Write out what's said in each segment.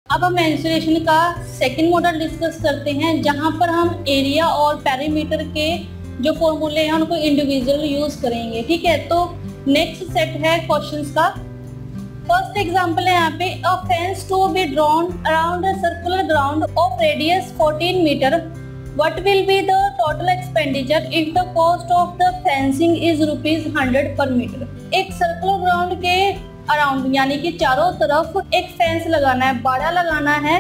अब हम मेंसुरेशन का सेकंड मॉडल डिस्कस करते हैं, जहां पर हम एरिया और पेरीमीटर के जो फॉर्मूले हैं उनको इंडिविजुअल यूज करेंगे। ठीक है, तो नेक्स्ट सेट है क्वेश्चंस का। फर्स्ट एग्जांपल है यहाँ पे, a fence to be drawn around a circular ground of radius 14 metre, what will be the total expenditure if the cost of the fencing is ₹100 per metre. एक circular ground के around यानी कि चारों तरफ एक फेंस लगाना है, बाड़ा लगाना है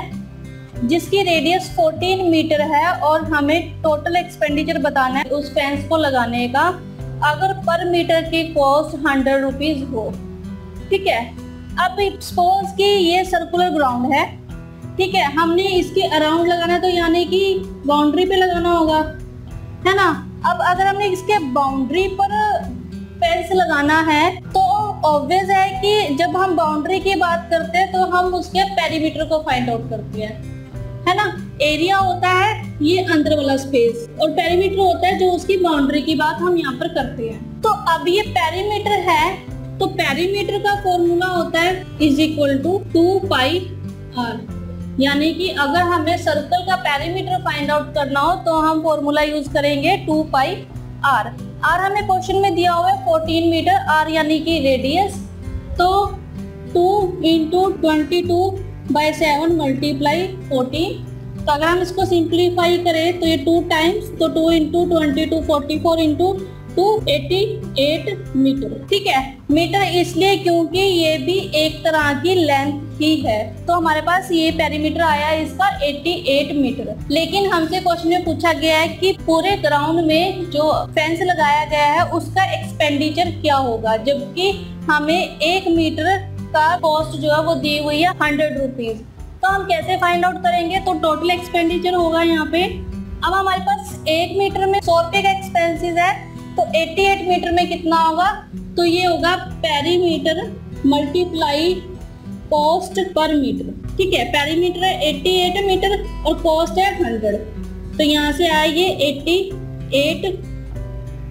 जिसकी रेडियस 14 मीटर है और हमें टोटल एक्सपेंडिचर बताना है उस फेंस को लगाने का, अगर पर मीटर की कॉस्ट ₹100 हो। ठीक है, अब सपोज कि ये सर्कुलर ग्राउंड है, ठीक है, हमने इसके अराउंड लगाना है तो यानी कि बाउंड्री पे लगाना होगा, है ना। अब अगर हमने इसके बाउंड्री पर फेंस लगाना है तो ऑब्वियस है कि जब हम बाउंड्री की बात करते हैं तो हम उसके पेरीमीटर को फाइंड आउट करते हैं, है ना। एरिया होता है ये अंदर वाला स्पेस और पेरीमीटर होता है जो उसकी बाउंड्री की बात हम यहाँ पर करते हैं। तो अब ये पेरीमीटर है तो पेरीमीटर का फॉर्मूला होता है =2πr, यानी कि अगर हमें सर्कल का पेरीमीटर फाइंड आउट करना हो तो हम फॉर्मूला यूज करेंगे 2πr। आर हमें क्वेश्चन में दिया हुआ है 14 मीटर, आर यानी कि रेडियस, तो 2 × 22/7 × 14। तो अगर हम इसको सिंप्लीफाई करें तो ये 2 टाइम्स, तो 2 × 22 44 × 2 88 मीटर। ठीक है, मीटर इसलिए क्योंकि ये भी एक तरह की लेंथ ही है, तो हमारे पास ये पेरीमीटर आया इसका 88 मीटर। लेकिन हमसे क्वेश्चन में पूछा गया है कि पूरे ग्राउंड में जो फेंस लगाया गया है उसका एक्सपेंडिचर क्या होगा, जबकि हमें 1 मीटर का कॉस्ट जो है वो दी हुई है ₹100। तो हम कैसे फाइंड आउट करेंगे, तो टोटल एक्सपेंडिचर होगा यहाँ पे। अब हमारे पास 1 मीटर में ₹100 का एक्सपेंसिस है, तो 88 मीटर में कितना होगा, तो ये होगा perimeter multiply cost per metre. ठीक है, पेरीमीटर है 88 मीटर और कॉस्ट है 100, तो यहाँ से आएगी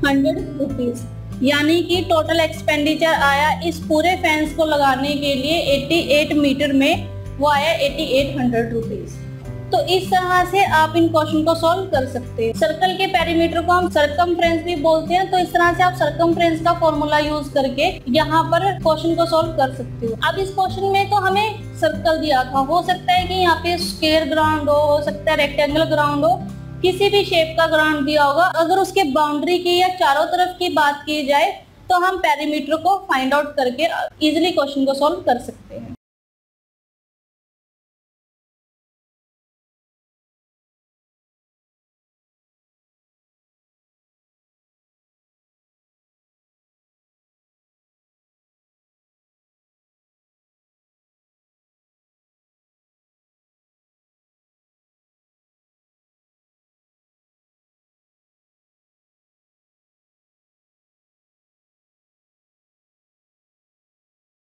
8800 यानी कि टोटल एक्सपेंडिचर आया इस पूरे फेंस को लगाने के लिए 88 मीटर में वो आया 8800। तो इस तरह से आप इन क्वेश्चन को सॉल्व कर सकते हैं। सर्कल के पेरीमीटर को हम सरकमफ्रेंस भी बोलते हैं, तो इस तरह से आप सरकमफ्रेंस का फॉर्मूला यूज करके यहाँ पर क्वेश्चन को सॉल्व कर सकते हो। अब इस क्वेश्चन में तो हमें सर्कल दिया था, हो सकता है कि यहाँ पे स्क्वायर ग्राउंड हो सकता है रेक्टेंगल ग्राउंड हो, किसी भी शेप का ग्राउंड दिया होगा। अगर उसके बाउंड्री की या चारों तरफ की बात की जाए तो हम पेरीमीटर को फाइंड आउट करके इजिली क्वेश्चन को सॉल्व कर सकते हैं।